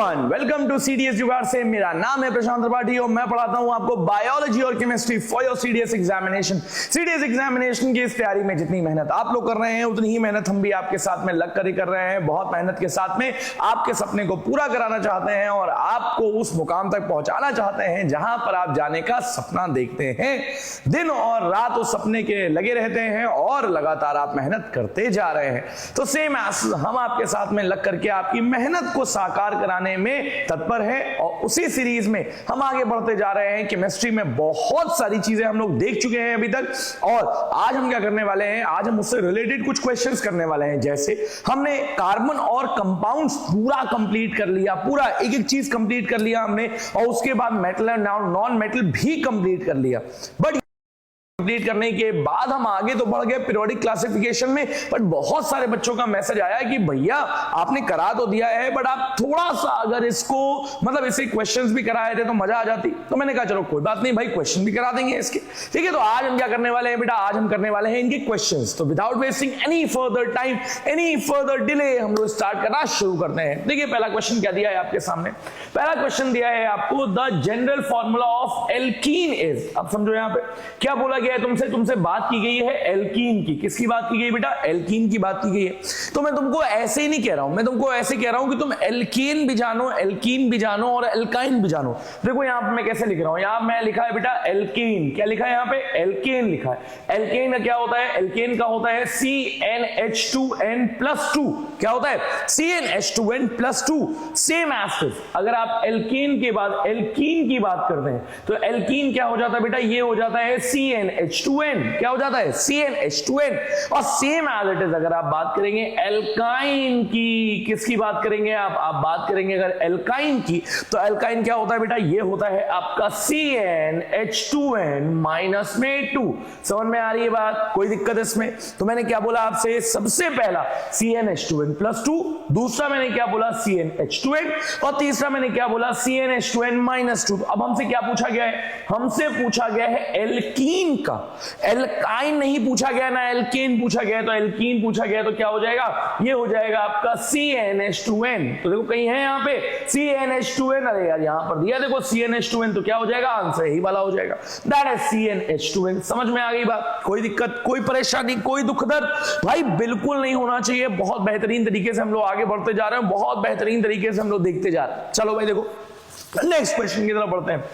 Everyone, welcome to CDS जुगाड़ से। मेरा नाम है प्रशांत त्रिपाठी और मैं पढ़ाता हूं आपको बायोलॉजी और chemistry for your CDS examination. CDS examination की इस तैयारी में जितनी मेहनत आप लोग कर रहे हैं उतनी ही मेहनत हम भी आपके साथ में लग कर ही कर रहे हैं। बहुत मेहनत के साथ में आपके सपने को पूरा कराना चाहते हैं और आपको उस मुकाम तक पहुंचाना चाहते हैं जहां पर आप जाने का सपना देखते हैं। दिन और रात उस सपने के लगे रहते हैं और लगातार आप मेहनत करते जा रहे हैं। तो सेम हम आपके साथ में लग करके आपकी मेहनत को साकार कराने में तत्पर है और उसी सीरीज में हम आगे बढ़ते जा रहे हैं। केमिस्ट्री में बहुत सारी चीजें हम लोग देख चुके हैं अभी तक और आज हम क्या करने वाले हैं, आज हम उससे रिलेटेड कुछ क्वेश्चंस करने वाले हैं। जैसे हमने कार्बन और कंपाउंड्स पूरा कंप्लीट कर लिया, पूरा एक एक चीज कंप्लीट कर लिया हमने और उसके बाद मेटल और नॉन मेटल भी कंप्लीट कर लिया। बट कंप्लीट करने के बाद हम आगे तो बढ़ गए पीरियोडिक क्लासिफिकेशन में। बट बहुत सारे बच्चों का मैसेज आया कि भैया आपने करा तो दिया है बट आप थोड़ा सा अगर इसको मतलब इसे क्वेश्चंस भी कराए थे तो मजा आ जाती। तो मैंने कहा चलो कोई बात नहीं भाई, क्वेश्चन भी करा देंगे इसके, ठीक है। तो आज हम क्या करने वाले हैं बेटा, आज हम करने वाले हैं इनके क्वेश्चंस। तो without wasting any further time, any further delay, हम लोग स्टार्ट करना शुरू करते हैं। देखिए पहला क्वेश्चन क्या दिया है आपके सामने। पहला क्वेश्चन दिया है आपको, the general formula of alkene is. अब समझो यहां पे क्या बोला गया है, तुमसे बात की गई है एल्कीन की। किसकी बात की गई बेटा, एल्कीन की बात की गई है। तो मैं तुमको ऐसे ही नहीं कह रहा हूं, मैं तुमको ऐसे कह रहा हूं कि तुम एल्कीन भी जानो, एल्कीन भी जानो और एल्काइन भी जानो। देखो यहां पे मैं कैसे लिख रहा हूं, यहां मैं लिखा है बेटा एल्कीन। क्या लिखा है यहां पे, एल्केन लिखा है। एल्केन का क्या होता है, एल्केन का होता है CnH2n+2। क्या होता है, CnH2n+2। Same acid. अगर आप एल्केन के बाद एल्कीन की बात करते हैं तो एल्कीन क्या हो जाता है बेटा, ये हो जाता है CnH2n। क्या हो जाता है, CnH2n। और सेम एज इट इज अगर आप बात करेंगे एल्काइन की, किसकी बात करेंगे आप बात करेंगे अगर एल्काइन की, तो एल्काइन क्या होता है बेटा, ये होता है आपका CnH2n-2। समझ में आ रही है बात, कोई दिक्कत इसमें। तो मैंने क्या बोला आपसे, सबसे पहला CnH2n+2, दूसरा मैंने क्या बोला CnH2n और तीसरा मैंने क्या बोला CnH2n-2। अब हमसे क्या पूछा गया है, हमसे पूछा गया है एल्कीन का। एल्काइन नहीं पूछा गया ना, एल्केन पूछा गया। तो एल्कीन पूछा गया तो क्या हो जाएगा, ये हो जाएगा आपका CnH2n। तो देखो कहीं है यहाँ पे CnH2n, अरे यार यहाँ पर दिया देखो CnH2n, तो क्या हो जाएगा, आंसर यही वाला हो जाएगा, दैट इज CnH2n। समझ में आ गई बात, कोई दिक्कत, कोई परेशानी, कोई दुख दर्द भाई बिल्कुल नहीं होना चाहिए। बहुत बेहतरीन तरीके से हम लोग आगे बढ़ते जा रहे हैं, बहुत बेहतरीन तरीके से हम लोग देखते जा रहे हैं। चलो भाई देखो नेक्स्ट क्वेश्चन की तरफ बढ़ते हैं।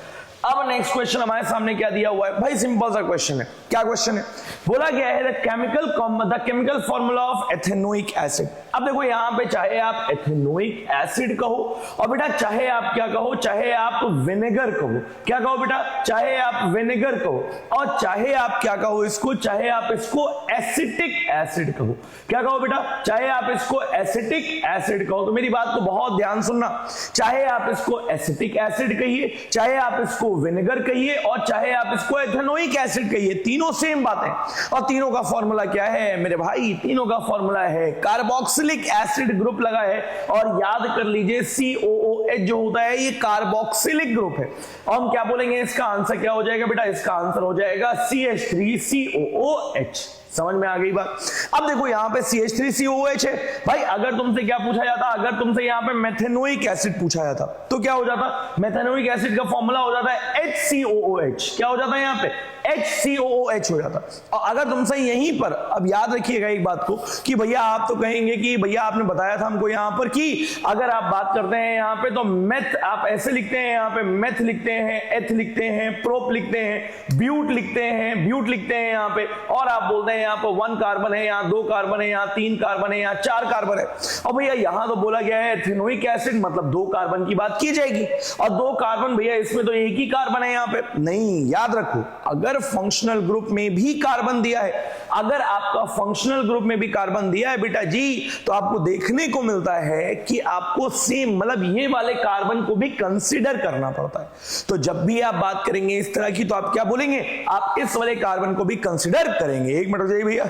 अब नेक्स्ट क्वेश्चन हमारे सामने क्या दिया हुआ है भाई, सिंपल सा क्वेश्चन है। क्या क्वेश्चन है, बोला गया है the chemical formula of ethanoic acid. अब देखो यहां पे चाहे आप एथेनोइक एसिड कहो और बेटा चाहे आप क्या कहो, चाहे आप विनेगर कहो। क्या कहो बेटा, चाहे आप विनेगर कहो और चाहे आप क्या कहो इसको, चाहे आप इसको एसिटिक एसिड कहो। क्या कहो बेटा, चाहे आप इसको एसिटिक एसिड कहो। तो मेरी बात को बहुत ध्यान सुनना, चाहे आप इसको एसिटिक एसिड कहिए, चाहे आप इसको विनेगर कहिए और चाहे आप इसको एथेनोइक एसिड कहिए, तीनों सेम बातें। और तीनों का फॉर्मूला क्या है मेरे भाई, तीनों का फॉर्मूला है कार्बोक्सिलिक एसिड ग्रुप लगा है। और याद कर लीजिए COOH जो होता है ये कार्बोक्सिलिक ग्रुप है। और हम क्या बोलेंगे, इसका आंसर क्या हो जाएगा बेटा, इसका आंसर हो जाएगा CH3COOH। समझ में आ गई बात। अब देखो यहाँ पे CH3COOH है भाई। अगर तुमसे क्या पूछा जाता, अगर तुमसे यहाँ पे मेथेनोइक एसिड पूछा जाता तो क्या हो जाता, मेथेनोइक एसिड का फॉर्मूला हो जाता है HCOOH। क्या हो जाता है यहाँ पे, HCOOH हो जाता। और अगर तुमसे यहीं पर, अब याद रखिएगा एक बात को कि भैया आप तो कहेंगे कि भैया आपने बताया था हमको यहाँ पर कि अगर आप बात करते हैं यहाँ पे तो मेथ आप ऐसे लिखते हैं, यहाँ पे मेथ लिखते हैं, एथ लिखते हैं, प्रोप लिखते हैं, ब्यूट लिखते हैं, ब्यूट लिखते हैं यहाँ पे, और आप बोलते हैं यहाँ पर 1 कार्बन है, यहाँ 2 कार्बन है, यहाँ 3 कार्बन है, यहाँ 4 कार्बन है। और भैया यहाँ तो बोला गया है एथेनोइक एसिड मतलब 2 कार्बन की बात की जाएगी और 2 कार्बन भैया इसमें तो एक ही कार्बन है यहाँ पे। नहीं, याद रखो अगर फंक्शनल ग्रुप में भी कार्बन दिया है, अगर आपका फंक्शनल ग्रुप में भी कार्बन दिया है बेटा जी, तो आपको देखने को मिलता है कि आपको सेम मतलब ये वाले कार्बन को भी कंसीडर करना पड़ता है। तो जब भी आप बात करेंगे इस तरह की तो आप क्या बोलेंगे, आप इस वाले कार्बन को भी कंसीडर करेंगे। एक मिनट जाइए भैया,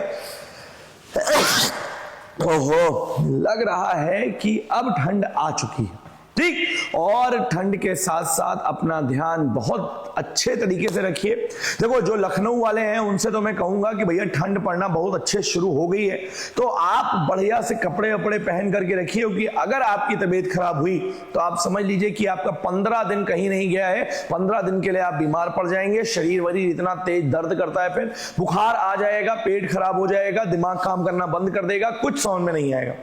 ओहो लग रहा है कि अब ठंड आ चुकी है। ठीक। और ठंड के साथ साथ अपना ध्यान बहुत अच्छे तरीके से रखिए। देखो जो लखनऊ वाले हैं उनसे तो मैं कहूंगा कि भैया ठंड पड़ना बहुत अच्छे शुरू हो गई है, तो आप बढ़िया से कपड़े वपड़े पहन करके रखिए, क्योंकि अगर आपकी तबीयत खराब हुई तो आप समझ लीजिए कि आपका 15 दिन कहीं नहीं गया है। 15 दिन के लिए आप बीमार पड़ जाएंगे, शरीर वरीर इतना तेज दर्द करता है, फिर बुखार आ जाएगा, पेट खराब हो जाएगा, दिमाग काम करना बंद कर देगा, कुछ समझ में नहीं आएगा।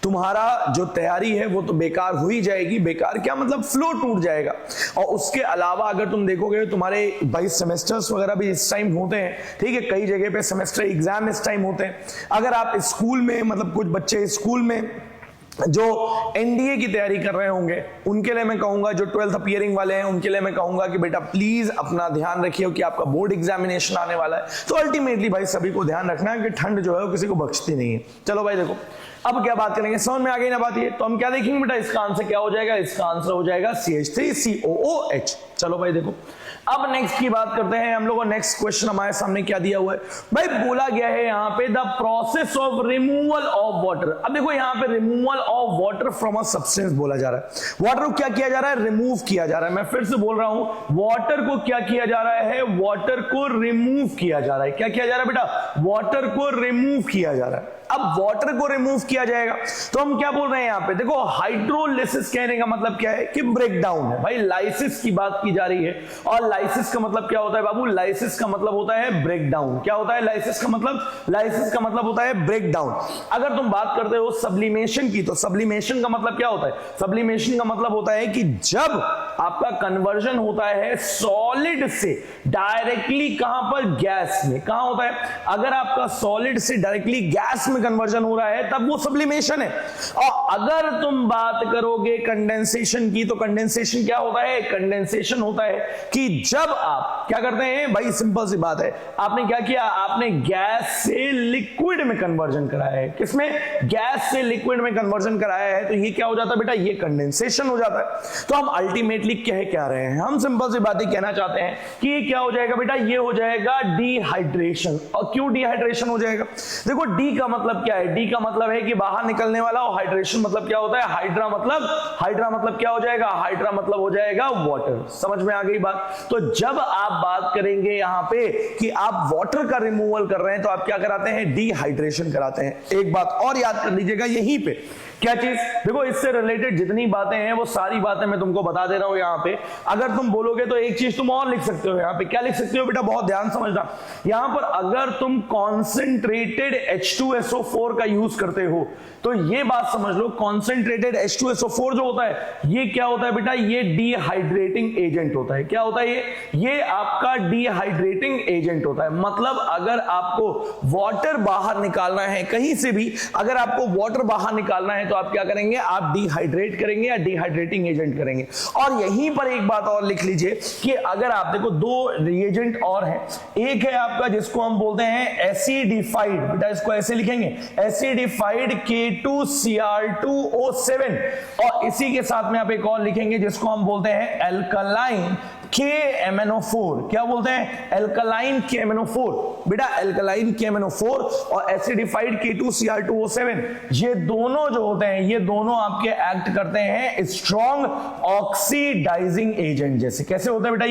तुम्हारा जो तैयारी है वो तो बेकार हो ही जाएगी। बेकार क्या मतलब, फ्लो टूट जाएगा। और उसके अलावा अगर तुम देखोगे तुम्हारे भाई सेमेस्टर्स वगैरह भी इस टाइम होते हैं, ठीक है, कई जगह पे सेमेस्टर एग्जाम इस टाइम होते हैं। अगर आप स्कूल में मतलब कुछ बच्चे स्कूल में जो एनडीए की तैयारी कर रहे होंगे उनके लिए मैं कहूंगा, जो 12th अपीयरिंग वाले हैं उनके लिए मैं कहूंगा कि बेटा प्लीज अपना ध्यान रखिए कि आपका बोर्ड एग्जामिनेशन आने वाला है। तो अल्टीमेटली भाई सभी को ध्यान रखना है कि ठंड जो है वो किसी को बख्शती नहीं है। चलो भाई देखो अब क्या बात करेंगे, समझ में आ गई ना बात ये। तो हम क्या देखेंगे बेटा, इसका आंसर क्या हो जाएगा, इसका आंसर हो जाएगा CH3COOH। चलो भाई देखो अब नेक्स्ट की बात करते हैं हम लोगों। नेक्स्ट क्वेश्चन हमारे सामने क्या दिया हुआ है भाई, बोला गया है यहाँ पे the process of removal of water. अब देखो यहाँ पे removal of water from a substance बोला जा रहा है। वाटर को क्या किया जा रहा है, रिमूव किया जा रहा है। मैं फिर से बोल रहा हूं, वाटर को क्या किया जा रहा है, वाटर को रिमूव किया जा रहा है। क्या किया जा रहा है बेटा, वाटर को रिमूव किया जा रहा है। अब वाटर को रिमूव किया जाएगा तो हम क्या बोल रहे हैं यहाँ पे, देखो हाइड्रोलिसिस कहने का मतलब क्या है कि ब्रेक डाउन है। भाई लाइसिस की बात की जा रही है, और लाइसिस का मतलब क्या होता है बाबू, लाइसिस का मतलब होता है ब्रेक डाउन। क्या होता है लाइसिस का मतलब, लाइसिस का मतलब होता है ब्रेक डाउन। अगर तुम बात करते हो सब्लिमेशन की, तो सब्लिमेशन का मतलब क्या होता है, सब्लिमेशन का मतलब होता है कि जब आपका कन्वर्जन होता है सॉलिड से डायरेक्टली कहां पर, गैस में। कहां होता है, अगर आपका सॉलिड से डायरेक्टली गैस में कन्वर्जन हो रहा है तब वो सब्लिमेशन है। और अगर तुम बात करोगे कंडेंसेशन की, तो कंडेंसेशन क्या होता है, कंडेंसेशन होता है कि जब आप क्या करते हैं भाई, सिंपल सी बात है, आपने क्या किया, आपने गैस से लिक्विड में कन्वर्जन कराया है। किसमें, गैस से लिक्विड में कन्वर्जन कराया है, तो ये क्या हो जाता है बेटा, ये कंडेंसेशन हो जाता है। तो हम अल्टीमेटली कह रहे हैं, हम सिंपल सी बातें कहना चाहते हैं कि ये क्या हो जाएगा बेटा, ये हो जाएगा डिहाइड्रेशन। और क्यों डिहाइड्रेशन हो जाएगा, देखो डी का मतलब क्या है, डी का मतलब है कि बाहर निकलने वाला, और हाइड्रेशन मतलब क्या होता है, हाइड्रा मतलब क्या हो जाएगा, हाइड्रा मतलब हो जाएगा वाटर। समझ में आ गई बात। तो जब आप बात करेंगे यहां पे कि आप वाटर का रिमूवल कर रहे हैं तो आप क्या कराते हैं, डिहाइड्रेशन कराते हैं। एक बात और याद कर लीजिएगा यहीं पे, क्या चीज, देखो इससे रिलेटेड जितनी बातें हैं वो सारी बातें मैं तुमको बता दे रहा हूं यहां पे। अगर तुम बोलोगे तो एक चीज तुम और लिख सकते हो यहां पे। क्या लिख सकते हो बेटा, बहुत ध्यान समझना। यहां पर अगर तुम कॉन्सेंट्रेटेड H2SO4 का यूज करते हो तो ये बात समझ लो, कॉन्सेंट्रेटेड H2SO4 जो होता है ये क्या होता है बेटा, ये डिहाइड्रेटिंग एजेंट होता है। क्या होता है ये आपका डिहाइड्रेटिंग एजेंट होता है। मतलब अगर आपको वाटर बाहर निकालना है कहीं से भी, अगर आपको वाटर बाहर निकालना है तो आप क्या करेंगे, आप डिहाइड्रेट करेंगे या डिहाइड्रेटिंग एजेंट करेंगे। और यहीं पर एक बात और लिख लीजिए कि अगर आप देखो दो रिएजेंट और हैं, एक है आपका जिसको हम बोलते हैं एसिडिफाइड, बेटा इसको ऐसे लिखेंगे एसिडिफाइड K2Cr2O7, और इसी के साथ में आप एक और लिखेंगे जिसको हम बोलते हैं एल्कलाइन KMnO4। क्या बोलते हैं, एल्कलाइन KMnO4। बेटा एल्कलाइन KMnO4 और एसिडिफाइड K2Cr2O7, ये दोनों जो होते हैं, ये दोनों आपके एक्ट करते हैं स्ट्रॉन्ग ऑक्सीडाइजिंग एजेंट जैसे। कैसे होते हैं बेटा,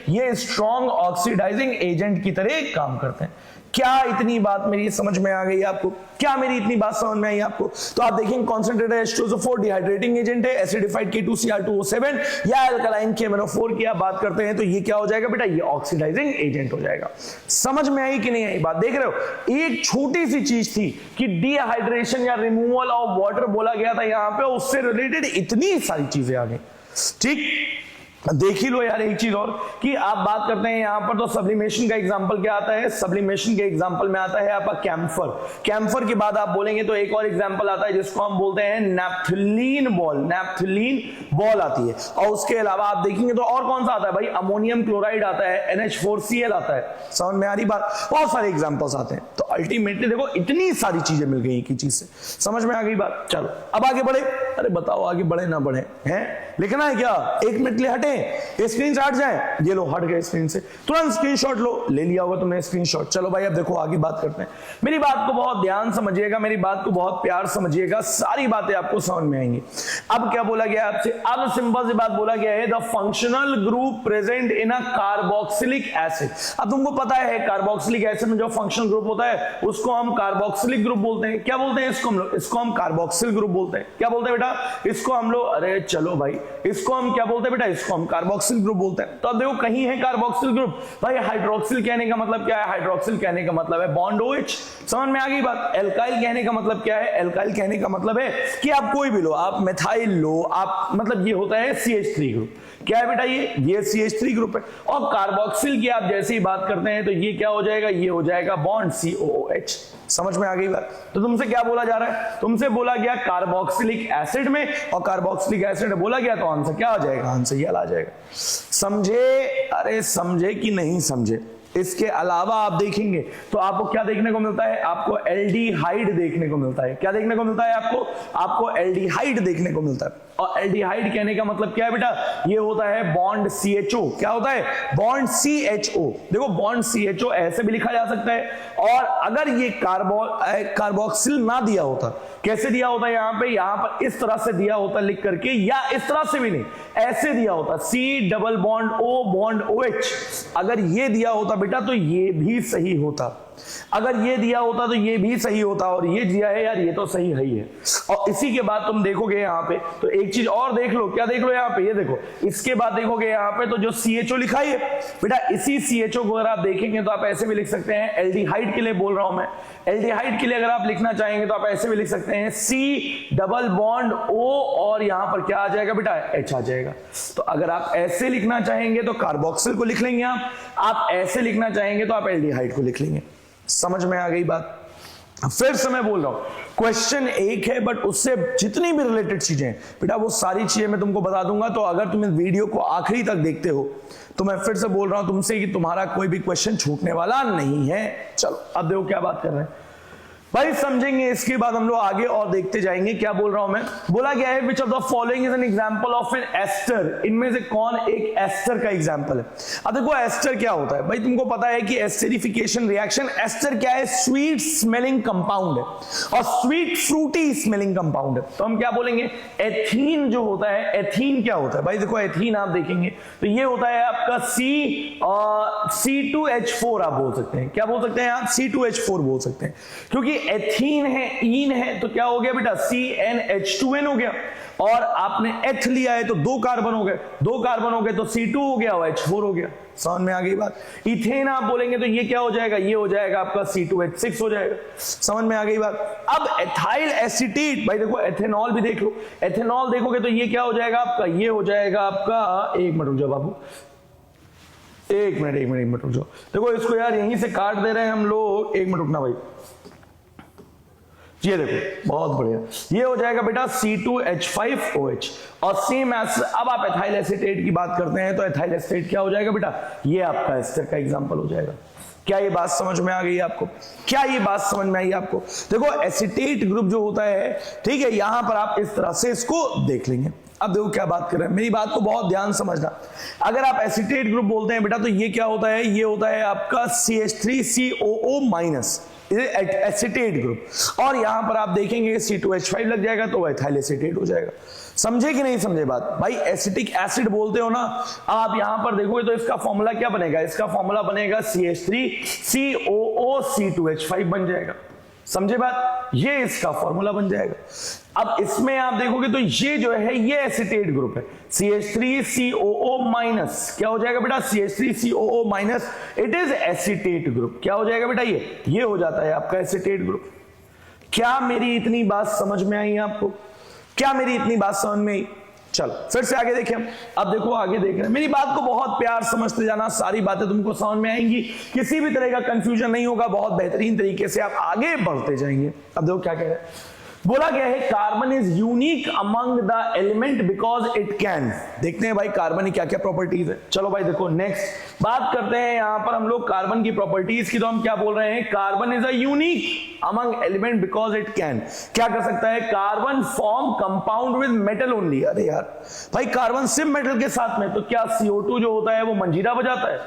ये स्ट्रॉन्ग ऑक्सीडाइजिंग एजेंट की तरह काम करते हैं। क्या इतनी बात मेरी समझ में आ गई आपको, क्या मेरी इतनी बात समझ में आई आपको। तो आप देखेंगे कॉन्सेंट्रेटेड H2SO4 डिहाइड्रेटिंग एजेंट है, एसिडिफाइड K2Cr2O7 या एल्कलाइन KMnO4 की आप बात करते हैं तो ये क्या हो जाएगा बेटा, ये ऑक्सीडाइजिंग एजेंट हो जाएगा। समझ में आई कि नहीं आई बात, देख रहे हो। एक छोटी सी चीज थी कि डिहाइड्रेशन या रिमूवल ऑफ वाटर बोला गया था यहां पे, उससे रिलेटेड इतनी सारी चीजें आ गई। ठीक, देख ही लो यार एक चीज और कि आप बात करते हैं यहां पर, तो सब्लिमेशन का एग्जांपल क्या आता है, सब्लिमेशन के एग्जांपल में आता है आपका कैम्फर। कैम्फर के बाद आप बोलेंगे तो एक और एग्जांपल आता है जिसको हम बोलते हैं नैप्थलीन बॉल। नैप्थलीन बॉल आती है। और उसके अलावा आप देखेंगे तो और कौन सा आता है भाई, अमोनियम क्लोराइड आता है, NH4Cl आता है। समझ में आ रही बात, बहुत सारे एग्जांपल्स आते हैं। तो अल्टीमेटली देखो इतनी सारी चीजें मिल गई एक ही चीज से, समझ में आ गई बात। चलो अब आगे बढ़े। अरे बताओ आगे बढ़े ना बढ़े हैं, लिखना है क्या? 1 मिनट के लिए हटे, स्क्रीन से हट जाए, ये लो हट गए स्क्रीन से, तुरंत स्क्रीनशॉट लो, ले लिया होगा तुमने स्क्रीनशॉट। चलो भाई अब देखो आगे बात करते हैं। मेरी बात को बहुत ध्यान समझिएगा, मेरी बात को बहुत प्यार समझिएगा, सारी बातें आपको समझ में आएंगी। अब क्या बोला गया आपसे? अब सिंपल सी बात बोला गया है, the functional group present in a carboxylic acid. अब तुमको पता है कार्बोक्सिलिक एसिड में जो फंक्शनल ग्रुप होता है उसको हम कार्बोक्सिलिक ग्रुप बोलते हैं। क्या बोलते हैं इसको हम लोग? इसको हम कार्बोक्सिल ग्रुप बोलते हैं। क्या बोलते हैं बेटा? इसको हम लोग, अरे चलो भाई, इसको हम क्या बोलते हैं बेटा? इसको हम कार्बोक्सिल ग्रुप बोलते हैं। तो अब देखो कहीं है कार्बोक्सिल ग्रुप, भाई हाइड्रोक्सिल कहने का मतलब क्या है? हाइड्रोक्सिल कहने का मतलब है बॉन्ड OH, समझ में आ गई बात। एल्काइल कहने का मतलब क्या है? एल्काइल कहने का मतलब है कि आप कोई भी लो, आप मिथाइल लो, आप मतलब ये होता है CH3 ग्रुप। क्या है बेटा? ये CH3 ग्रुप है। और कार्बोक्सिल की आप जैसे ही बात करते हैं तो ये क्या हो जाएगा? ये हो जाएगा बॉन्ड COOH। समझ में आ गई बात? तो तुमसे क्या बोला जा रहा है? तुमसे बोला गया कार्बोक्सिलिक एसिड में, और कार्बोक्सिलिक एसिड बोला गया तो आंसर क्या आ जाएगा? आंसर ये आ जाएगा। समझे? अरे समझे कि नहीं समझे? इसके अलावा आप देखेंगे तो आपको क्या देखने को मिलता है? आपको एल्डिहाइड देखने को मिलता है। क्या देखने को मिलता है आपको? आपको एल्डिहाइड देखने को मिलता है। और एल्डिहाइड कहने का मतलब क्या है बेटा? ये होता है बॉन्ड CHO। क्या होता है? Bond CHO। देखो बॉन्ड CHO ऐसे भी लिखा जा सकता है, और अगर ये कार्बोक्सिल ना दिया होता, कैसे दिया होता? यहाँ पर इस तरह से दिया होता लिख करके, या इस तरह से भी नहीं, ऐसे दिया होता C double bond O bond OH। अगर ये दिया होता बेटा तो ये भी सही होता, अगर ये दिया होता तो ये भी सही होता, और ये दिया है यार, ये तो सही है ही है। और इसी के बाद तुम देखोगे यहाँ पे तो एक चीज और देख लो। क्या देख लो यहाँ पे? ये देखो, इसके बाद देखोगे यहाँ पे तो जो CHO लिखा है बेटा, इसी CHO को अगर आप देखेंगे तो आप ऐसे भी लिख सकते हैं, एल्डिहाइड के लिए बोल रहा हूं मैं, एल्डिहाइड के लिए अगर आप लिखना चाहेंगे तो आप ऐसे भी लिख सकते हैं C डबल बॉन्ड O, और यहां पर क्या आ जाएगा बेटा? H आ जाएगा। तो अगर आप ऐसे लिखना चाहेंगे तो कार्बोक्सिल को लिख लेंगे आप ऐसे लिखना चाहेंगे तो आप एल्डिहाइड को लिख लेंगे। समझ में आ गई बात? फिर से मैं बोल रहा हूं, क्वेश्चन एक है बट उससे जितनी भी रिलेटेड चीजें हैं बेटा वो सारी चीजें मैं तुमको बता दूंगा। तो अगर तुम इस वीडियो को आखिरी तक देखते हो तो मैं फिर से बोल रहा हूं तुमसे कि तुम्हारा कोई भी क्वेश्चन छूटने वाला नहीं है। चलो अब देखो क्या बात कर रहे हैं भाई, समझेंगे। इसके बाद हम लोग आगे और देखते जाएंगे। क्या बोल रहा हूं मैं? बोला गया है which of the following is an example of an ester. इनमें से कौन एक एस्टर का एग्जांपल है? अब देखो एस्टर क्या होता है भाई, तुमको पता है कि एस्टरिफिकेशन रिएक्शन, एस्टर क्या है? स्वीट स्मेलिंग कंपाउंड है, और स्वीट फ्रूटी स्मेलिंग कंपाउंड है। तो हम क्या बोलेंगे? एथीन जो होता है, एथीन क्या होता है भाई? देखो एथीन आप देखेंगे तो ये होता है आपका C2H4 आप बोल सकते हैं। क्या बोल सकते हैं आप? C2H4 बोल सकते हैं, क्योंकि एथीन है, ईन है, तो क्या हो गया बेटा? CnH2n हो गया, और आपने एथ लिया है तो 2 कार्बन हो गए, 2 कार्बन हो गए तो C2 हो गया और H4 हो गया। समझ में आ गई बात? इथेन आप बोलेंगे तो ये क्या हो जाएगा? ये हो जाएगा आपका C2H6 हो जाएगा। समझ में आ गई बात? अब एथाइल एसीटेट, भाई देखो एथेनॉल भी देख लो, एथेनॉल देखोगे तो ये क्या हो जाएगा आपका? ये हो जाएगा आपका, एक मिनट रुक जाओ बाबू, एक मिनट रुक जाओ। देखो इसको यार यहीं से काट दे रहे हैं हम लोग, एक मिनट रुकना भाई। ये देखो बहुत बढ़िया, ये हो जाएगा बेटा C2H5OH। और सेम एज अब आप एथाइल एसीटेट की बात करते हैं तो एथाइल एसीटेट क्या हो जाएगा बेटा? ये आपका एस्टर का एग्जांपल हो जाएगा। क्या ये बात समझ में आ गई आपको? क्या ये बात समझ में आई आपको? देखो एसीटेट ग्रुप जो होता है, ठीक है, यहां पर आप इस तरह से इसको देख लेंगे। अब देखो क्या बात कर रहे हैं, मेरी बात को बहुत ध्यान समझना। अगर आप एसीटेट ग्रुप बोलते हैं बेटा तो ये क्या होता है? ये होता है आपका CH3COO- एसीटेट ग्रुप, और यहां पर आप देखेंगे C2H5 लग जाएगा तो एथाइल एसीटेट हो जाएगा। समझे कि नहीं समझे बात? भाई एसिटिक एसिड बोलते हो ना, आप यहां पर देखोगे तो इसका फॉर्मूला क्या बनेगा? इसका फॉर्मूला बनेगा CH3COO-C2H5 बन जाएगा। समझे बात? ये इसका फॉर्मूला बन जाएगा। अब इसमें आप देखोगे तो ये जो है ये एसीटेट ग्रुप है, CH3COO- क्या हो जाएगा बेटा? CH3COO- it is acetate group. क्या हो जाएगा बेटा? ये हो जाता है आपका एसीटेट ग्रुप। क्या मेरी इतनी बात समझ में आई आपको? क्या मेरी इतनी बात समझ में आई? चलो फिर से आगे देखें। अब देखो आगे देख रहे हैं, मेरी बात को बहुत प्यार समझते जाना, सारी बातें तुमको समझ में आएंगी, किसी भी तरह का कंफ्यूजन नहीं होगा, बहुत बेहतरीन तरीके से आप आगे बढ़ते जाएंगे। अब देखो क्या कह रहे हैं, बोला गया है carbon is unique among the element because it can. देखते हैं भाई कार्बन की क्या क्या प्रॉपर्टीज है। चलो भाई देखो नेक्स्ट बात करते हैं यहां पर हम लोग कार्बन की प्रॉपर्टीज की। तो हम क्या बोल रहे हैं, carbon is a unique among element because it can. क्या कर सकता है, carbon form compound with metal only. अरे यार भाई कार्बन सिर्फ मेटल के साथ में, तो क्या CO2 जो होता है वो मंजीरा बजाता है?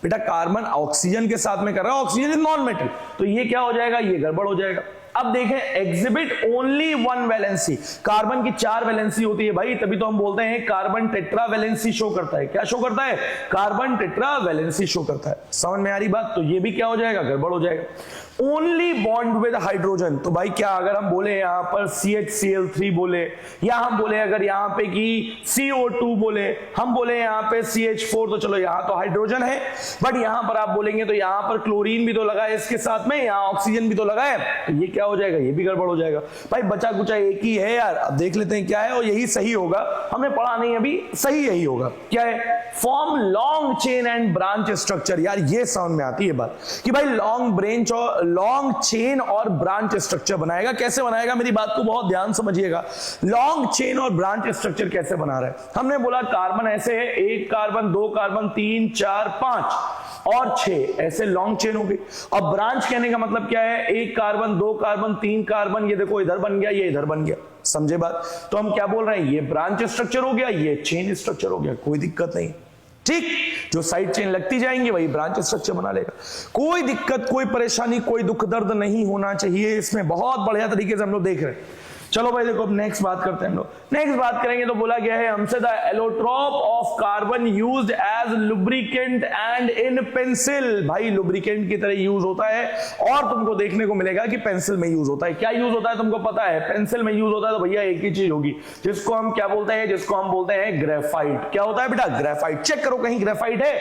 बेटा कार्बन ऑक्सीजन के साथ में कर रहा है, ऑक्सीजन इज नॉन मेटल, तो ये क्या हो जाएगा, ये गड़बड़ हो जाएगा। अब देखें exhibit only one valency, carbon की 4 वैलेंसी होती है भाई, तभी तो हम बोलते हैं कार्बन टेट्रा वैलेंसी शो करता है। क्या शो करता है, कार्बन टेट्रा वैलेंसी शो करता है। समझ में आ रही बात? तो ये भी क्या हो जाएगा, गड़बड़ हो जाएगा। ओनली बॉन्ड विद हाइड्रोजन, तो भाई क्या अगर हम बोले यहां पर CHCl3 बोले, या हम बोले अगर यहां पे कि CO2 बोले, हम बोले यहां पे CH4, तो चलो यहां तो हाइड्रोजन है, बट यहां पर आप बोलेंगे तो यहां पर क्लोरीन भी तो लगा है इसके साथ में, यहां ऑक्सीजन भी तो लगा है, तो ये क्या हो जाएगा, ये भी गड़बड़ हो जाएगा। भाई बचा कुचा एक ही है यार, अब देख लेते हैं क्या है, और यही सही होगा, हमने पढ़ा नहीं अभी, सही यही होगा। क्या है, form long chain and branch structure. यार ये समझ में आती है बात कि भाई लॉन्ग चेन और ब्रांच स्ट्रक्चर बनाएगा। कैसे बनाएगा, मेरी बात को बहुत ध्यान समझिएगा। लॉन्ग चेन और ब्रांच स्ट्रक्चर कैसे बना रहा है, हमने बोला कार्बन ऐसे है, 1 कार्बन 2 कार्बन 3 4 5 और 6, ऐसे लॉन्ग चेन हो गई। अब ब्रांच कहने का मतलब क्या है, 1 कार्बन 2 कार्बन 3 कार्बन, ये देखो इधर बन गया, ये इधर बन गया, समझे बात? तो हम क्या बोल रहे हैं, ये ब्रांच स्ट्रक्चर हो गया, ये चेन स्ट्रक्चर हो गया, कोई दिक्कत नहीं, ठीक। जो साइड चेन लगती जाएंगे वही ब्रांच स्ट्रक्चर बना लेगा, कोई दिक्कत कोई परेशानी कोई दुख दर्द नहीं होना चाहिए इसमें, बहुत बढ़िया तरीके से हम लोग देख रहे हैं। चलो भाई देखो अब नेक्स्ट बात करते हैं हम लोग। नेक्स्ट बात करेंगे तो बोला गया है हमसे the allotrope of carbon used as lubricant and in pencil. भाई लुब्रिकेंट की तरह यूज होता है, और तुमको देखने को मिलेगा कि पेंसिल में यूज होता है। क्या यूज होता है तुमको पता है, पेंसिल में यूज होता है, तो भैया एक ही चीज होगी जिसको हम क्या बोलते हैं, जिसको हम बोलते हैं ग्रेफाइट। क्या होता है बेटा, ग्रेफाइट। चेक करो कहीं ग्रेफाइट है,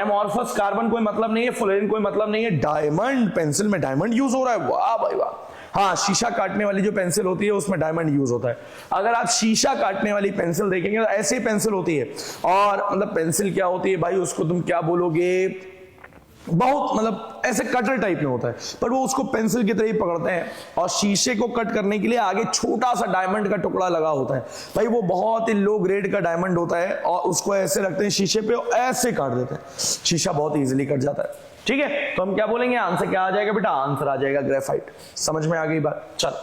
एमॉर्फस कार्बन कोई मतलब नहीं है, फ्लोरीन कोई मतलब नहीं है, डायमंड, पेंसिल में डायमंड यूज हो रहा है, वाह भाई वाह। हाँ, शीशा काटने वाली जो पेंसिल होती है उसमें डायमंड यूज होता है। अगर आप शीशा काटने वाली पेंसिल देखेंगे तो ऐसी पेंसिल होती है, और मतलब पेंसिल क्या होती है भाई, उसको तुम क्या बोलोगे, बहुत मतलब ऐसे कटर टाइप में होता है, पर वो उसको पेंसिल की तरह ही पकड़ते हैं, और शीशे को कट करने के लिए आगे छोटा सा डायमंड का टुकड़ा लगा होता है। भाई वो बहुत ही लो ग्रेड का डायमंड होता है, और उसको ऐसे रखते हैं शीशे पे और ऐसे काट देते हैं, शीशा बहुत इजीली कट जाता है। ठीक है, तो हम क्या बोलेंगे, आंसर क्या आ जाएगा बेटा, आंसर आ जाएगा ग्रेफाइट। समझ में आ गई बात? चल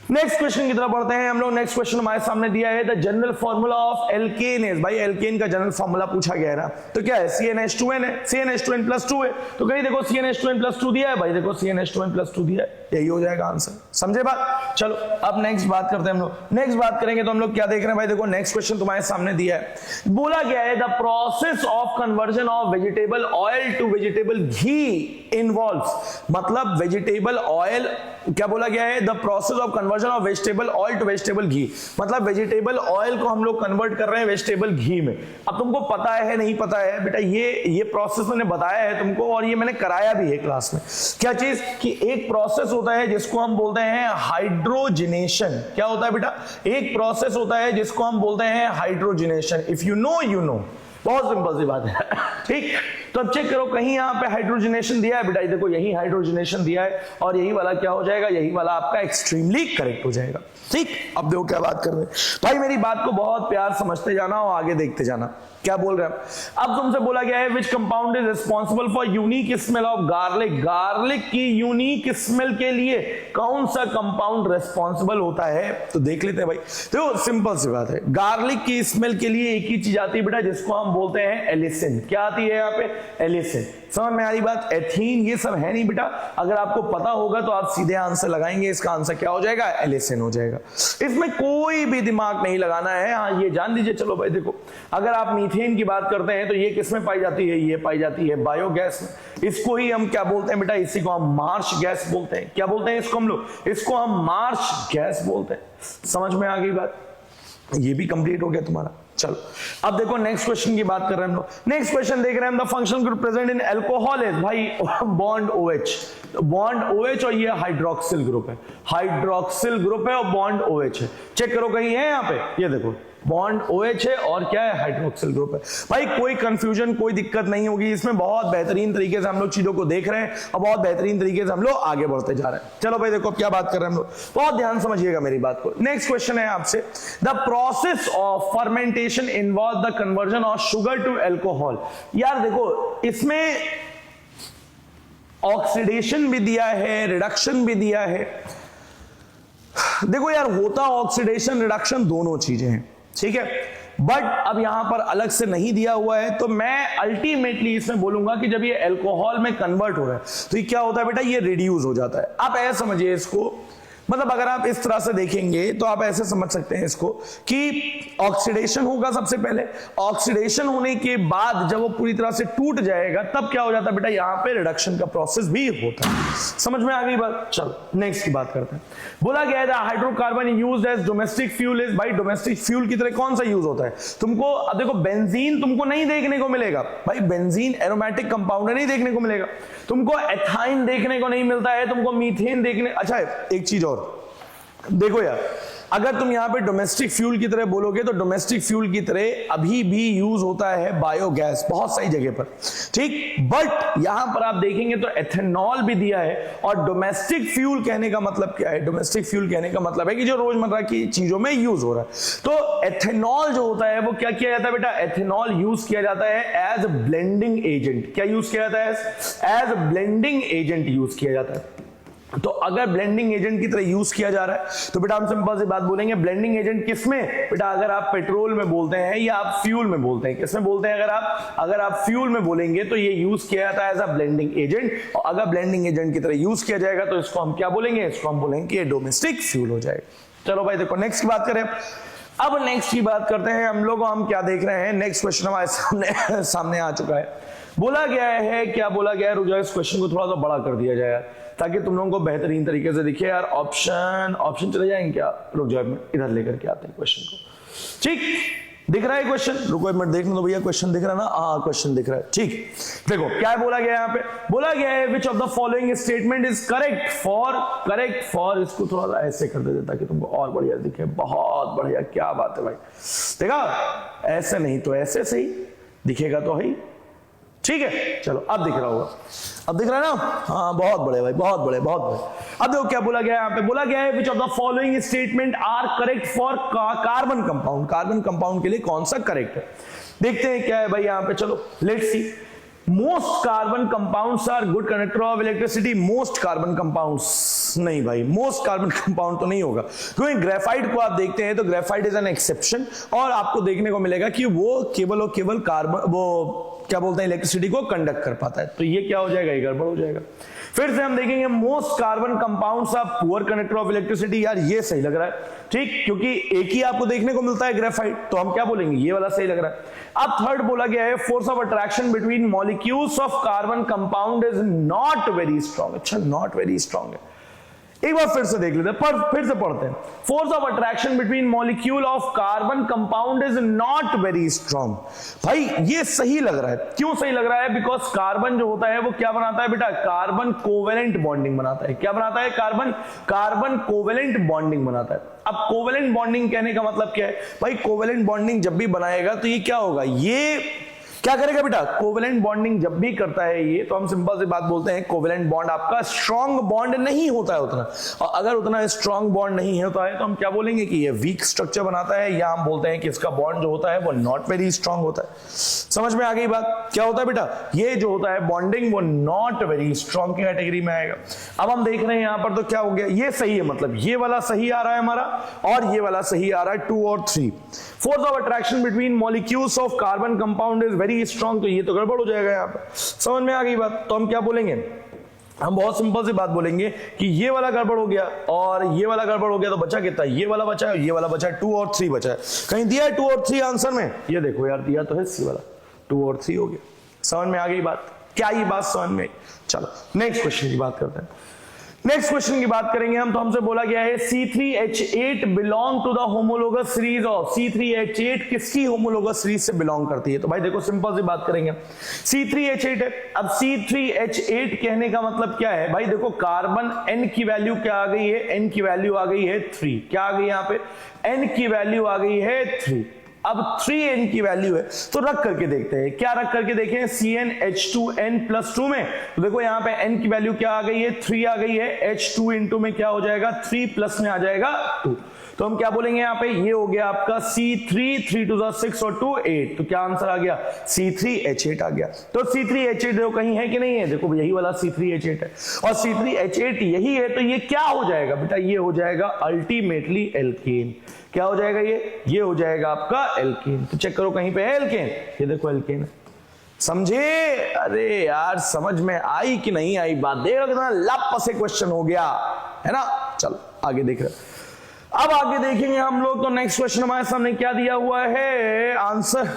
नेक्स्ट क्वेश्चन की तरफ बढ़ते हैं हम लोग। नेक्स्ट क्वेश्चन हमारे सामने दिया है the general formula of alkene. भाई एल्केन का जनरल फार्मूला पूछा गया है ना, तो क्या है, CnH2n है, CnH2n+2 है, तो कहीं देखो CnH2n+2 दिया है, भाई देखो CnH2n+2 दिया है, यही हो जाएगा आंसर। समझे बात? चलो अब नेक्स्ट बात करते हैं हम लोग। नेक्स्ट बात करेंगे तो हम लोग क्या देख रहे हैं भाई, देखो नेक्स्ट क्वेश्चन तुम्हारे सामने दिया है, बोला गया है the process of conversion of vegetable oil to vegetable ghee involves. मतलब वेजिटेबल ऑयल, क्या बोला गया है, the process of conversion of vegetable oil to vegetable ghee, मतलब वेजिटेबल ऑयल को हम लोग कन्वर्ट कर रहे हैं वेजिटेबल घी में। अब तुमको पता है नहीं पता है बेटा, ये प्रोसेस मैंने बताया है तुमको, और ये मैंने कराया भी है क्लास में। क्या चीज, कि एक प्रोसेस होता है जिसको हम बोलते हैं हाइड्रोजिनेशन। क्या होता है बेटा, एक प्रोसेस होता है जिसको हम बोलते हैं hydrogenation. If you know you know, बहुत सिंपल सी बात है। ठीक, तो अब चेक करो कहीं यहां पे हाइड्रोजनेशन दिया है बेटा, देखो यही हाइड्रोजनेशन दिया है, और यही वाला क्या हो जाएगा, यही वाला आपका एक्सट्रीमली करेक्ट हो जाएगा। ठीक, अब देखो क्या बात कर रहे हैं भाई, मेरी बात को बहुत प्यार समझते जाना और आगे देखते जाना। क्या बोल रहे हैं अब तुमसे बोला गया है which compound is responsible for unique smell of garlic. Garlic की यूनिक स्मेल के लिए कौन सा कंपाउंड रिस्पॉन्सिबल होता है, तो देख लेते हैं भाई। तो सिंपल सी बात है, गार्लिक की स्मेल के लिए एक ही चीज आती है बेटा, जिसको हम बोलते हैं एलिसिन। क्या आती है यहाँ पे, एलिसिन। समझ में आ रही बात? एथीन ये सब है नहीं बेटा, अगर आपको पता होगा तो आप सीधे आंसर लगाएंगे, इसका आंसर क्या हो जाएगा, एलिसिन हो जाएगा। इसमें कोई भी दिमाग नहीं लगाना है। हाँ ये जान लीजिए, चलो भाई देखो, अगर आप मीथेन की बात करते हैं तो ये किसमें पाई जाती है, ये पाई जाती है बायोगैस में। इसको ही हम क्या बोलते हैं बेटा, इसी को हम मार्श गैस बोलते हैं। क्या बोलते हैं इसको हम लोग, इसको हम मार्श गैस बोलते हैं। समझ में आ गई बात? ये भी कंप्लीट हो गया तुम्हारा। चलो अब देखो नेक्स्ट क्वेश्चन की बात कर रहे हैं हम लोग। नेक्स्ट क्वेश्चन देख रहे हैं हम, the functional group present in alcohol is, भाई बॉन्ड OH, बॉन्ड OH, और ये हाइड्रोक्सिल ग्रुप है, हाइड्रोक्सिल ग्रुप है और बॉन्ड OH है। चेक करो कहीं है यहाँ पे, ये देखो बॉन्ड OH है और क्या है, हाइड्रोक्सिल ग्रुप है। भाई कोई कंफ्यूजन, कोई दिक्कत नहीं होगी इसमें, बहुत बेहतरीन तरीके से हम लोग चीजों को देख रहे हैं और बहुत बेहतरीन तरीके से हम लोग आगे बढ़ते जा रहे हैं। चलो भाई देखो क्या बात कर रहे हैं हम लोग, बहुत ध्यान समझिएगा मेरी बात को। नेक्स्ट क्वेश्चन है आपसे, the process of fermentation involve the conversion of sugar to alcohol. यार देखो इसमें ऑक्सीडेशन भी दिया है, रिडक्शन भी दिया है। देखो यार होता ऑक्सीडेशन रिडक्शन दोनों चीजें हैं, ठीक है, बट अब यहां पर अलग से नहीं दिया हुआ है, तो मैं अल्टीमेटली इसमें बोलूंगा कि जब ये अल्कोहल में कन्वर्ट हो रहा है तो ये क्या होता है बेटा, ये रिड्यूस हो जाता है। आप ऐसा समझिए इसको, मतलब अगर आप इस तरह से देखेंगे तो आप ऐसे समझ सकते हैं इसको कि ऑक्सीडेशन होगा सबसे पहले, ऑक्सीडेशन होने के बाद जब वो पूरी तरह से टूट जाएगा तब क्या हो जाता है बेटा, यहां पे रिडक्शन का प्रोसेस भी होता है। समझ में आ गई बात? चलो नेक्स्ट की बात करते हैं। बोला गया है hydrocarbon used as domestic fuel is, भाई डोमेस्टिक फ्यूल की तरह कौन सा यूज होता है तुमको? अब देखो बेंजीन तुमको नहीं देखने को मिलेगा भाई, बेंजीन एरोमेटिक कंपाउंड नहीं देखने को मिलेगा तुमको, एथाइन देखने को नहीं मिलता है तुमको, मीथेन देखने, अच्छा एक चीज और देखो यार, अगर तुम यहां पे डोमेस्टिक फ्यूल की तरह बोलोगे तो डोमेस्टिक फ्यूल की तरह अभी भी यूज होता है बायोगैस बहुत सारी जगह पर, ठीक, बट यहां पर आप देखेंगे तो एथेनॉल भी दिया है। और डोमेस्टिक फ्यूल कहने का मतलब क्या है? डोमेस्टिक फ्यूल कहने का मतलब है कि जो रोजमर्रा की चीजों में यूज हो रहा है। तो एथेनॉल जो होता है वो क्या किया जाता है बेटा, एथेनॉल यूज किया जाता है एज ब्लेंडिंग एजेंट। क्या यूज किया जाता है? एज ब्लेंडिंग एजेंट यूज किया जाता है। तो अगर ब्लेंडिंग एजेंट की तरह यूज किया जा रहा है तो बेटा हम सिंपल सी बात बोलेंगे, ब्लेंडिंग एजेंट किसमें बेटा, अगर आप पेट्रोल में बोलते हैं या आप फ्यूल में बोलते हैं, किसमें बोलते हैं? अगर आप फ्यूल में बोलेंगे तो ये यूज किया जाता है एज अ ब्लेंडिंग एजेंट, और अगर ब्लेंडिंग एजेंट की तरह यूज किया जाएगा तो इसको हम क्या बोलेंगे? इसको हम बोलेंगे कि ये डोमेस्टिक फ्यूल हो जाएगा। चलो भाई देखो नेक्स्ट की बात करें। अब नेक्स्ट की बात करते हैं हम लोग, हम क्या देख रहे हैं, नेक्स्ट क्वेश्चन हमारे सामने आ चुका है। बोला गया है, क्या बोला गया है, रुक जाओ इस क्वेश्चन को थोड़ा सा बड़ा कर दिया जाए ताकि तुम लोगों को बेहतरीन तरीके से दिखे यार। ऑप्शन चले जाएंगे क्या? रुक जाओ इधर लेकर के आते हैं क्वेश्चन को, ठीक दिख रहा है क्वेश्चन? रुको एक मिनट देखने दो भैया, क्वेश्चन दिख रहा है ना? हाँ क्वेश्चन दिख रहा है, ठीक। देखो क्या बोला गया है यहाँ पे, बोला गया है which of the following statement is correct for, इसको थोड़ा सा ऐसे कर देते ताकि तुमको और बढ़िया दिखे। बहुत बढ़िया, क्या बात है भाई, देखा ऐसे नहीं तो ऐसे सही दिखेगा तो है, ठीक है। चलो अब दिख रहा होगा, अब दिख रहा है ना? हाँ बहुत बड़े भाई, बहुत बड़े, बहुत बड़े। अब देखो क्या बोला गया है यहाँ पे, बोला गया है which of the following statement are correct for carbon compound. Carbon compound के लिए कौन सा करेक्ट है? देखते हैं क्या है भाई यहाँ पे, चलो let's see. Most carbon compounds are good conductor of electricity. Most carbon compounds नहीं भाई, मोस्ट कार्बन कंपाउंड तो नहीं होगा, क्योंकि ग्रेफाइट को आप देखते हैं तो ग्रेफाइट इज एन एक्सेप्शन, और आपको देखने को मिलेगा कि वो केवल और केवल कार्बन, वो क्या बोलते हैं, इलेक्ट्रिसिटी को कंडक्ट कर पाता है। तो ये क्या हो जाएगा, ये गड़बड़ हो जाएगा। फिर से हम देखेंगे most carbon compounds are poor conductor of electricity. यार ये सही लग रहा है, ठीक, क्योंकि एक ही आपको देखने को मिलता है ग्रेफाइट, तो हम क्या बोलेंगे, ये वाला सही लग रहा है। अब थर्ड बोला गया है force of attraction between molecules of carbon compound is not very strong. अच्छा नॉट वेरी स्ट्रॉन्ग है, एक बार फिर से देख लेते हैं, पर फिर से पढ़ते हैं। Force of attraction between molecule of carbon compound is not very strong. भाई ये सही लग रहा है, क्यों सही लग रहा है? बिकॉज कार्बन जो होता है वो क्या बनाता है बेटा, कार्बन कोवेलेंट बॉन्डिंग बनाता है। क्या बनाता है? कार्बन कोवेलेंट बॉन्डिंग बनाता है। अब कोवेलेंट बॉन्डिंग कहने का मतलब क्या है भाई? कोवेलेंट बॉन्डिंग जब भी बनाएगा तो ये क्या होगा, ये क्या करेगा बेटा, कोवेलेंट बॉन्डिंग जब भी करता है ये, तो हम सिंपल सी बात बोलते हैं कोवेलेंट बॉन्ड आपका स्ट्रॉन्ग बॉन्ड नहीं होता है उतना, और अगर उतना स्ट्रॉन्ग बॉन्ड नहीं होता है तो हम क्या बोलेंगे कि ये वीक स्ट्रक्चर बनाता है, या हम बोलते हैं कि इसका बॉन्ड जो होता है वो नॉट वेरी स्ट्रॉन्ग होता है। समझ में आ गई बात? क्या होता है बेटा, ये जो होता है बॉन्डिंग वो नॉट वेरी स्ट्रॉन्ग की कैटेगरी में आएगा। अब हम देख रहे हैं यहां पर तो क्या हो गया, ये सही है, मतलब ये वाला सही आ रहा है हमारा, और ये वाला सही आ रहा है 2 और 3। Force of attraction between molecules of carbon compound is very strong, तो ये तो गड़बड़ हो जाएगा यहाँ पे। समझ में आ गई बात? तो हम क्या बोलेंगे, हम बहुत सिंपल सी बात बोलेंगे कि ये वाला गड़बड़ हो गया और ये वाला गड़बड़ हो गया, तो बचा कितना, ये वाला बचा है, ये वाला बचा है, 2 और 3 बचा है। कहीं दिया है 2 और 3 आंसर में? ये देखो यार दिया तो है सी वाला, 2 और 3 हो गया। समझ में आ गई बात? क्या ये बात समझ में? चलो नेक्स्ट क्वेश्चन की बात करते हैं। नेक्स्ट क्वेश्चन की बात करेंगे हम, तो हमसे बोला गया है C3H8 belong to the homologous series of, C3H8 किसकी होमोलोगस सीरीज से बिलोंग करती है? तो भाई देखो सिंपल सी बात करेंगे, C3H8 है। अब C3H8 कहने का मतलब क्या है भाई? देखो कार्बन N की वैल्यू क्या आ गई है? N की वैल्यू आ गई है 3। क्या आ गई यहाँ पे? N की वैल्यू आ गई है 3। अब 3N की वैल्यू है तो रख करके देखते हैं, क्या रख करके देखें? CnH2n+2 में, तो देखो यहाँ पे N की वैल्यू क्या आ गई है? 3 आ गई है। H2 इंटू में क्या हो जाएगा? 3 प्लस में आ जाएगा 2। तो हम क्या बोलेंगे यहाँ पे? ये हो गया आपका C3, 3 to the 6 और 2 8। तो क्या आंसर आ गया? C3H8 आ गया। तो C3H8 देखो कहीं है कि नहीं है? देखो यही वाला C3H8 है और C3H8 यही है, तो ये क्या हो जाएगा बेटा? ये हो जाएगा अल्टीमेटली एल्केन। क्या हो जाएगा? ये हो जाएगा आपका एल्केन। तो चेक करो कहीं पे है एल्केन? ये देखो एल्केन है। समझे? अरे यार समझ में आई कि नहीं आई बात? देख लो कितना लाप से क्वेश्चन हो गया है ना। चलो आगे देख रहे, अब आगे देखेंगे हम लोग। तो नेक्स्ट क्वेश्चन हमारे सामने क्या दिया हुआ है? आंसर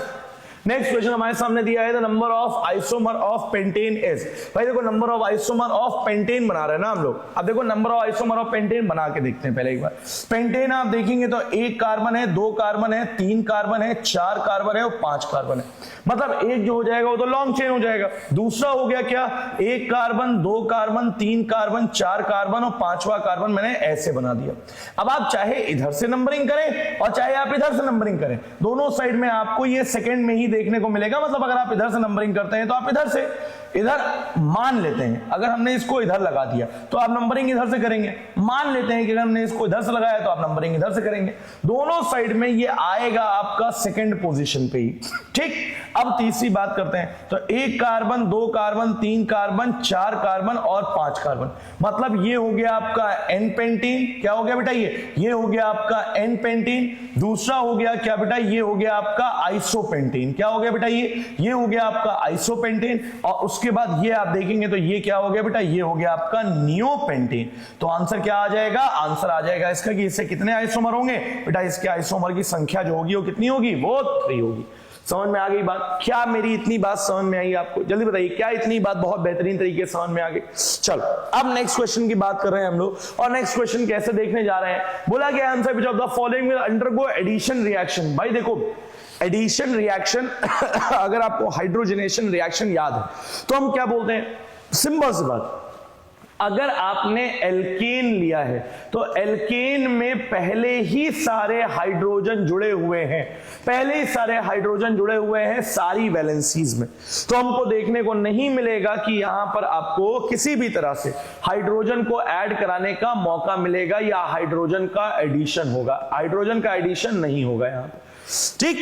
नेक्स्ट क्वेश्चन हमारे सामने दिया है the number of isomer of pentane is. भाई देखो number of isomer of pentane बना रहे हैं ना हम लोग। अब देखो number of isomer of pentane बना के देखते हैं पहले एक बार। पेंटेन आप देखेंगे तो 1 कार्बन है, 2 कार्बन है, 3 कार्बन है, 4 कार्बन है और 5 कार्बन है। मतलब एक जो हो जाएगा वो तो लॉन्ग चेन हो जाएगा। दूसरा हो गया क्या? 1 कार्बन, 2 कार्बन, 3 कार्बन, 4 कार्बन और 5वां कार्बन मैंने ऐसे बना दिया। अब आप चाहे इधर से नंबरिंग करें और चाहे आप इधर से नंबरिंग करें, दोनों साइड में आपको ये सेकंड में ही देखने को मिलेगा। मतलब अगर आप इधर से नंबरिंग करते हैं तो आप इधर से इधर मान लेते हैं, अगर हमने इसको इधर लगा दिया तो आप नंबरिंग इधर से करेंगे। मान लेते हैं कि अगर हमने इसको इधर से लगाया तो आप नंबरिंग इधर से करेंगे। दोनों साइड में ये आएगा आपका सेकंड पोजीशन पे ही। ठीक, अब तीसरी बात करते हैं। तो 1 कार्बन, 2 कार्बन, 3 कार्बन, 4 कार्बन और 5 कार्बन। मतलब ये हो गया आपका N पेंटीन। क्या हो गया बेटा? ये हो गया आपका N पेंटीन। दूसरा हो गया क्या बेटा? ये हो गया आपका आइसोपेंटीन। क्या हो गया बेटा? ये हो गया आपका आइसोपेंटीन। और उसके बाद ये आप देखेंगे तो ये क्या हो गया बेटा? ये हो गया आपका नियोपेंटीन। तो आंसर क्या आ जाएगा? आंसर आ जाएगा इसका कि इससे कितने आइसोमर होंगे बेटा? इसके आइसोमर की संख्या जो होगी वो कितनी होगी? वो 3 होगी। समझ में आ गई बात? क्या मेरी इतनी बात समझ में आई आपको? जल्दी बताइए, क्या इतनी बात बहुत बेहतरीन तरीके से समझ में आ गई? चलो अब नेक्स्ट क्वेश्चन की बात कर रहे हैं हम लोग। और नेक्स्ट क्वेश्चन कैसे देखने जा रहे हैं? बोला गया answer which of the following will undergo addition reaction. भाई देखो एडिशन रिएक्शन अगर आपको हाइड्रोजनेशन रिएक्शन याद है तो हम क्या बोलते हैं? सिंपल सी बात, अगर आपने एल्केन लिया है तो एल्केन में पहले ही सारे हाइड्रोजन जुड़े हुए हैं, पहले ही सारे हाइड्रोजन जुड़े हुए हैं सारी वैलेंसीज में। तो हमको देखने को नहीं मिलेगा कि यहां पर आपको किसी भी तरह से हाइड्रोजन को ऐड कराने का मौका मिलेगा या हाइड्रोजन का एडिशन होगा। हाइड्रोजन का एडिशन नहीं होगा यहां पर। ठीक,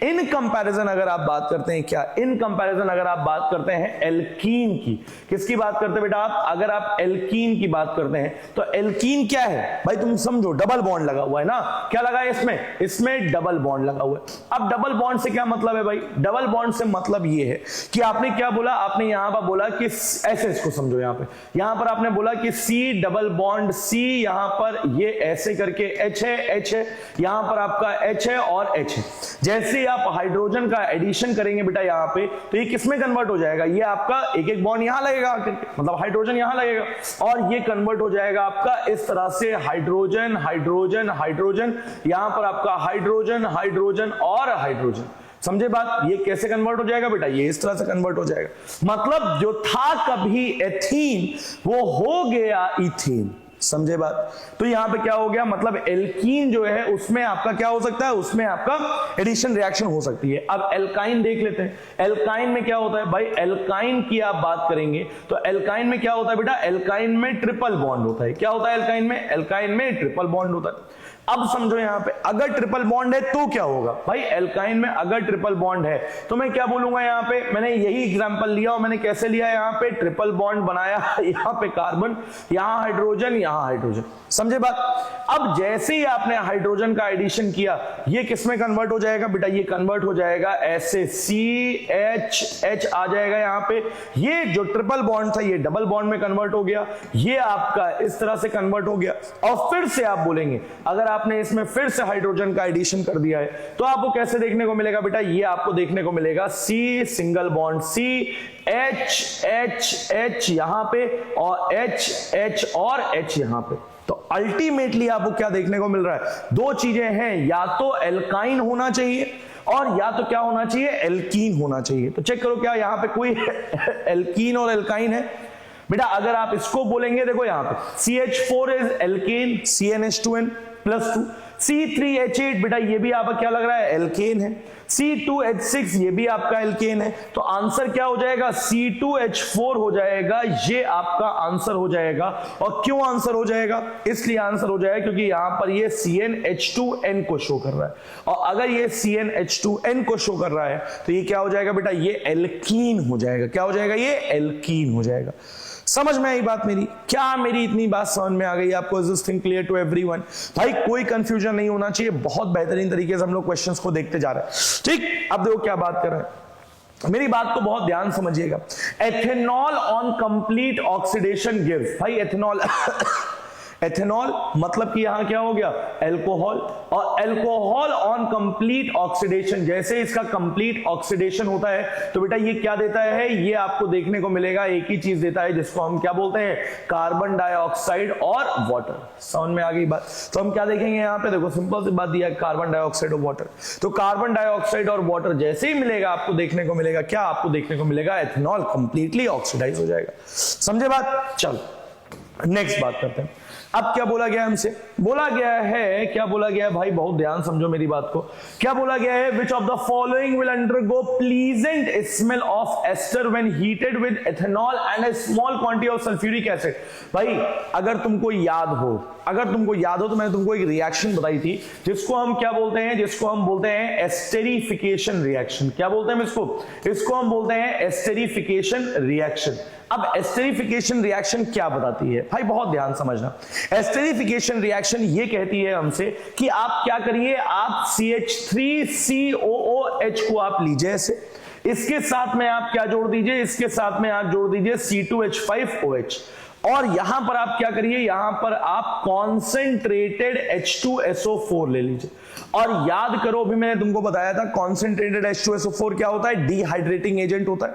इन कंपैरिजन अगर आप बात करते हैं, क्या इन कंपैरिजन अगर आप बात करते हैं एल्कीन की, किसकी बात करते हैं बेटा आप? अगर आप एल्कीन की बात करते हैं तो एल्कीन क्या है भाई? तुम समझो, डबल बॉन्ड लगा हुआ है ना। क्या लगा है इसमें? इसमें डबल बॉन्ड लगा हुआ है। अब डबल बॉन्ड से क्या मतलब है भाई? डबल बॉन्ड से मतलब ये है कि आपने क्या बोला? आपने यहां पर बोला कि ऐसे, इसको समझो, यहां पर आपने बोला कि C डबल बॉन्ड C, यहां पर ये ऐसे करके H है, यहां पर आपका H है और H है। जैसे आप हाइड्रोजन का एडिशन करेंगे बेटा यहां पे, तो ये किसमें कन्वर्ट हो जाएगा? ये आपका एक एक बॉन्ड यहां लगेगा, मतलब हाइड्रोजन यहां लगेगा और ये कन्वर्ट हो जाएगा आपका इस तरह से हाइड्रोजन हाइड्रोजन हाइड्रोजन, यहां पर आपका हाइड्रोजन हाइड्रोजन और हाइड्रोजन। समझे बात? ये कैसे कन्वर्ट हो जाएगा बेटा? ये इस तरह से कन्वर्ट हो जाएगा। मतलब जो था कभी एथीन वो हो गया इथीन। समझे बात? तो यहां पे क्या हो गया? मतलब एल्कीन जो है उसमें आपका क्या हो सकता है? उसमें आपका एडिशन रिएक्शन हो सकती है। अब एल्काइन देख लेते हैं। एल्काइन में क्या होता है भाई? एल्काइन की आप बात करेंगे तो एल्काइन में क्या होता है बेटा? एल्काइन में ट्रिपल बॉन्ड होता है। क्या होता है एल्काइन में? एल्काइन में ट्रिपल बॉन्ड होता है। अब समझो यहां पे अगर ट्रिपल बॉन्ड है तो क्या होगा भाई? एल्काइन में अगर ट्रिपल बॉन्ड है तो मैं क्या बोलूंगा? यहां पे मैंने यही एग्जांपल लिया और मैंने कैसे लिया? यहां पे ट्रिपल बॉन्ड बनाया, यहां पे कार्बन, यहां हाइड्रोजन, यहां हाइड्रोजन। समझे बात? अब जैसे ही आपने हाइड्रोजन का एडिशन किया, ये किसमें कन्वर्ट हो जाएगा बेटा? ये कन्वर्ट हो जाएगा ऐसे CH आ जाएगा यहां पे। ये जो ट्रिपल बॉन्ड था ये डबल बॉन्ड में कन्वर्ट हो गया, ये आपका इस तरह से कन्वर्ट हो गया। और फिर से आप बोलेंगे, अगर आपने इसमें फिर से हाइड्रोजन का एडिशन कर दिया है, तो आपको कैसे देखने को मिलेगा बेटा, ये आपको देखने को मिलेगा C single bond C, H H H यहां पे और H H और H यहां पे। तो अल्टीमेटली आपको क्या देखने को मिल रहा है, दो चीजें हैं, या तो एल्काइन होना चाहिए और या तो क्या होना चाहिए, एल्कीन होना चाहिए। तो चेक करो क्या यहां पे कोई एल्कीन और एल्काइन है बेटा। अगर आप इसको बोलेंगे, देखो यहां पे CH4 is alkene, CnH2n +2, C3H8 बेटा ये भी आपका क्या लग रहा है, एल्केन है, C2H6 ये भी आपका एल्केन है। तो आंसर क्या हो जाएगा, C2H4 हो जाएगा, ये आपका आंसर हो जाएगा। और क्यों आंसर हो जाएगा, इसलिए आंसर हो जाएगा क्योंकि यहां पर ये CnH2n को शो कर रहा है, और अगर ये CnH2n को शो कर रहा है तो ये क्या हो जाएगा बेटा, ये एल्कीन हो जाएगा। क्या हो जाएगा, ये एल्कीन हो जाएगा। समझ में आई बात मेरी, क्या मेरी इतनी बात समझ में आ गई आपको? Is this thing clear to everyone? भाई कोई कंफ्यूजन नहीं होना चाहिए, बहुत बेहतरीन तरीके से हम लोग क्वेश्चंस को देखते जा रहे हैं। ठीक, अब देखो क्या बात कर रहे हैं, मेरी बात को बहुत ध्यान समझिएगा। Ethanol on complete oxidation gives, भाई एथेनॉल एथेनॉल मतलब कि यहां क्या हो गया, एल्कोहल, और एल्कोहल ऑन कंप्लीट ऑक्सीडेशन, जैसे इसका कंप्लीट ऑक्सीडेशन होता है तो बेटा ये क्या देता है, ये आपको देखने को मिलेगा एक ही चीज देता है जिसको हम क्या बोलते हैं, कार्बन डाइऑक्साइड और वाटर। समझ में आ गई बात? तो हम क्या देखेंगे यहाँ पे, देखो सिंपल सी बात दिया है, कार्बन डाइऑक्साइड और वाटर। तो कार्बन डाइऑक्साइड और वाटर जैसे ही मिलेगा आपको देखने को मिलेगा क्या, आपको देखने को मिलेगा एथेनॉल कंप्लीटली ऑक्सीडाइज हो जाएगा। समझे बात? चलो नेक्स्ट बात करते हैं। अब क्या बोला गया हमसे, बोला गया है, क्या बोला गया है भाई, बहुत ध्यान समझो मेरी बात को। क्या बोला गया है, which of the following will undergo pleasant smell of ester when heated with ethanol and a small quantity of sulphuric acid. भाई अगर तुमको याद हो तो मैंने तुमको एक रिएक्शन बताई थी जिसको हम क्या बोलते हैं, जिसको हम बोलते हैं एस्टेरिफिकेशन रिएक्शन। क्या बोलते हैं इसको हम बोलते हैं एस्टेरिफिकेशन रिएक्शन। अब एस्टेरिफिकेशन रिएक्शन क्या बताती है भाई, बहुत ध्यान समझना। एस्टेरिफिकेशन रिएक्शन ये कहती है हमसे कि आप क्या करिए, आप CH3COOH को आप लीजिए ऐसे, इसके साथ में आप क्या जोड़ दीजिए, इसके साथ में आप जोड़ दीजिए C2H5OH, और यहां पर आप क्या करिए, यहां पर आप कॉन्सेंट्रेटेड H2SO4 ले लीजिए। और याद करो, अभी मैंने तुमको बताया था कॉन्सेंट्रेटेड H2SO4 क्या होता है, डिहाइड्रेटिंग एजेंट होता है।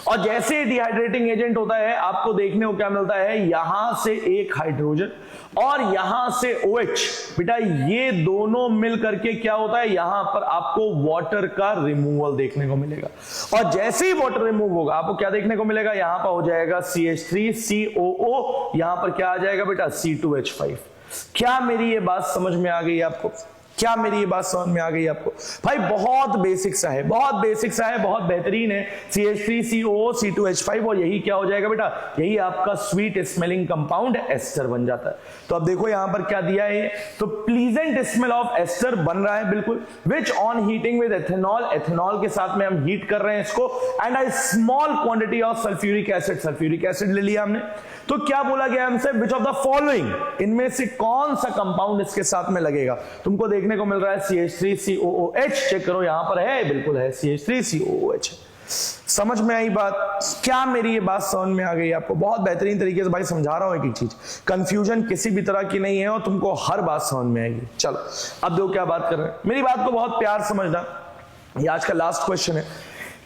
और जैसे डिहाइड्रेटिंग एजेंट होता है आपको देखने को क्या मिलता है, यहां से एक हाइड्रोजन और यहां से OH, बेटा ये दोनों मिल करके क्या होता है, यहां पर आपको वाटर का रिमूवल देखने को मिलेगा। और जैसे ही वाटर रिमूव होगा आपको क्या देखने को मिलेगा, यहां पर हो जाएगा CH3COO, यहां पर क्या आ जाएगा बेटा, C2H5। क्या मेरी ये बात समझ में आ गई आपको? क्या मेरी ये बात समझ में आ गई आपको? भाई बहुत बेसिक सा है, बहुत बेहतरीन है। CH3COO C2H5, और यही क्या हो जाएगा बेटा, यही आपका स्वीट स्मेलिंग कंपाउंड एस्टर बन जाता है। तो अब देखो यहां पर क्या दिया है, तो प्लीजेंट स्मेल ऑफ एस्टर बन रहा है बिल्कुल, which on heating with ethanol, ethanol के साथ में हम हीट कर रहे हैं इसको, and a small quantity of sulphuric acid ले लिया हमने। तो क्या बोला गया हमसे, विच ऑफ द फॉलोइंग, इनमें से कौन सा कंपाउंड इसके साथ में लगेगा? तुमको देखने को मिल रहा है CH3COOH, चेक करो यहां पर है, बिल्कुल है CH3COOH। समझ में आई बात? क्या मेरी ये बात समझ में आ गई आपको? बहुत बेहतरीन तरीके से भाई समझा रहा हूं एक ही चीज, कंफ्यूजन किसी भी तरह की नहीं है और तुमको हर बात समझ में आएगी। चलो अब देखो क्या बात कर रहे हैं, मेरी बात को बहुत प्यार समझना, ये आज का लास्ट क्वेश्चन है।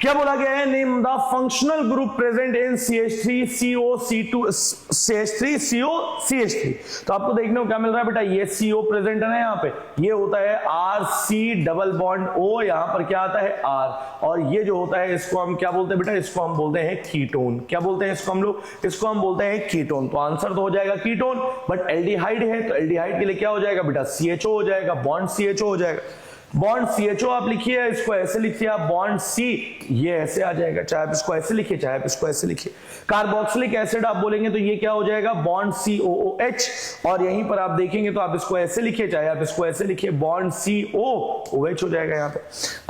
क्या बोला गया है, name the functional group present in CH3COCH3। तो आपको देखने को क्या मिल रहा है बेटा, ये CO प्रेजेंट है ना यहाँ पे, ये होता है RC डबल बॉन्ड O, यहाँ पर क्या आता है R, और ये जो होता है इसको हम क्या बोलते हैं बेटा, इसको हम बोलते हैं कीटोन। क्या बोलते हैं इसको हम लोग, इसको हम बोलते हैं कीटोन। तो आंसर तो हो जाएगा कीटोन, बट एल्डिहाइड है तो एल्डिहाइड के लिए क्या हो जाएगा बेटा, CHO हो जाएगा, बॉन्ड CHO हो जाएगा। बॉन्ड CHO आप लिखिए, इसको ऐसे लिखिए आप, बॉन्ड C ये ऐसे आ जाएगा, चाहे आप इसको ऐसे लिखिए चाहे आप इसको ऐसे लिखिए। कार्बोक्सिलिक एसिड आप बोलेंगे तो ये क्या हो जाएगा, बॉन्ड COOH, और यहीं पर आप देखेंगे तो आप इसको ऐसे लिखिए चाहे आप इसको ऐसे लिखिए, बॉन्ड COOH हो जाएगा यहाँ पे।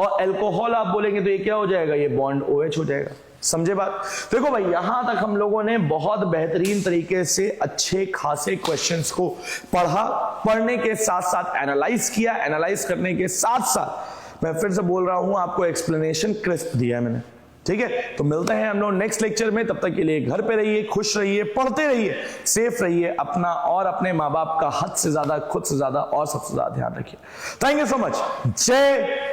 और अल्कोहल आप बोलेंगे तो ये क्या हो जाएगा, ये बॉन्ड OH हो जाएगा। समझे बात? देखो भाई यहां तक हम लोगों ने बहुत बेहतरीन तरीके से अच्छे खासे क्वेश्चंस को पढ़ा, पढ़ने के साथ साथ एनालाइज किया, एनालाइज करने के साथ साथ मैं फिर से बोल रहा हूं आपको एक्सप्लेनेशन क्रिस्प दिया है मैंने। ठीक है, तो मिलते हैं हम लोग नेक्स्ट लेक्चर में। तब तक के लिए घर पे रहिए, खुश रहिए, पढ़ते रहिए, सेफ रहिए, अपना और अपने माँ बाप का हद से ज्यादा, खुद से ज्यादा और सबसे ज्यादा ध्यान रखिए। Thank you so much. जय